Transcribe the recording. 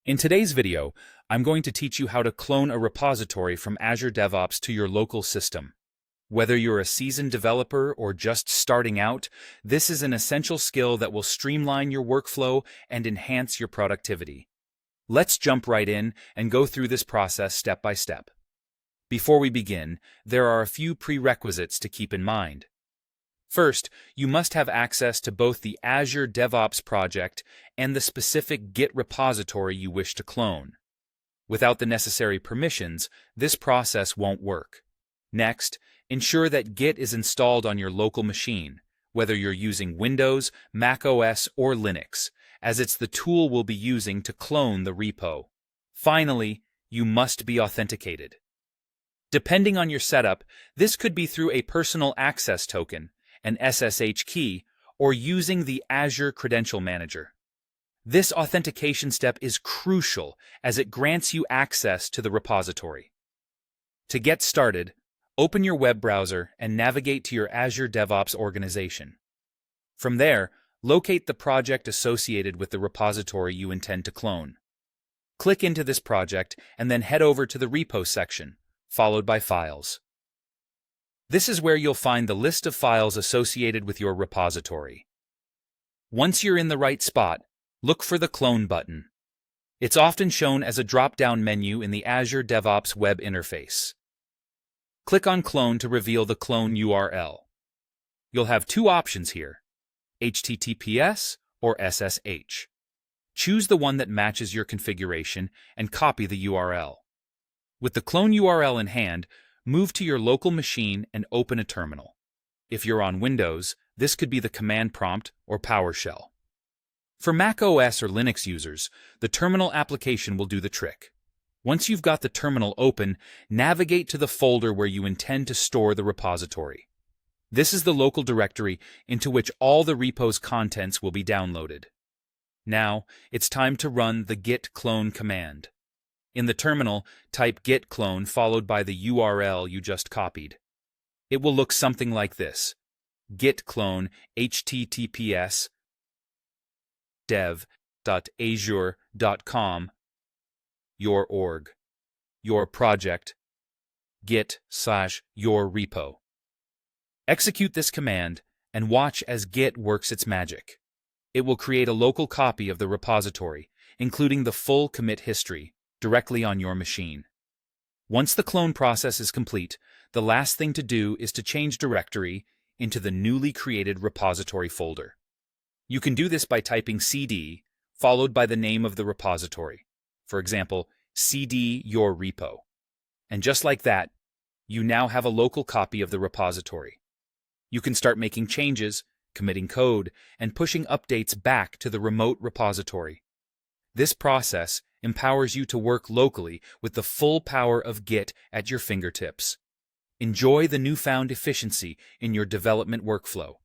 In today's video, I'm going to teach you how to clone a repository from Azure DevOps to your local system. Whether you're a seasoned developer or just starting out, this is an essential skill that will streamline your workflow and enhance your productivity. Let's jump right in and go through this process step by step. Before we begin, there are a few prerequisites to keep in mind. First, you must have access to both the Azure DevOps project and the specific Git repository you wish to clone. Without the necessary permissions, this process won't work. Next, ensure that Git is installed on your local machine, whether you're using Windows, Mac OS, or Linux, as it's the tool we'll be using to clone the repo. Finally, you must be authenticated. Depending on your setup, this could be through a personal access token, an SSH key, or using the Azure Credential Manager. This authentication step is crucial as it grants you access to the repository. To get started, open your web browser and navigate to your Azure DevOps organization. From there, locate the project associated with the repository you intend to clone. Click into this project and then head over to the Repo section, followed by Files. This is where you'll find the list of files associated with your repository. Once you're in the right spot, look for the Clone button. It's often shown as a drop-down menu in the Azure DevOps web interface. Click on Clone to reveal the clone URL. You'll have two options here, HTTPS or SSH. Choose the one that matches your configuration and copy the URL. With the clone URL in hand, move to your local machine and open a terminal. If you're on Windows, this could be the command prompt or PowerShell. For Mac OS or Linux users, the terminal application will do the trick. Once you've got the terminal open, navigate to the folder where you intend to store the repository. This is the local directory into which all the repo's contents will be downloaded. Now, it's time to run the git clone command. In the terminal, type git clone followed by the URL you just copied. It will look something like this: git clone https dev.azure.com your org, your project, git/your repo. Execute this command and watch as Git works its magic. It will create a local copy of the repository, including the full commit history, directly on your machine. Once the clone process is complete, the last thing to do is to change directory into the newly created repository folder. You can do this by typing cd followed by the name of the repository, for example, cd your repo. And just like that, you now have a local copy of the repository. You can start making changes, committing code, and pushing updates back to the remote repository. This process empowers you to work locally with the full power of Git at your fingertips. Enjoy the newfound efficiency in your development workflow.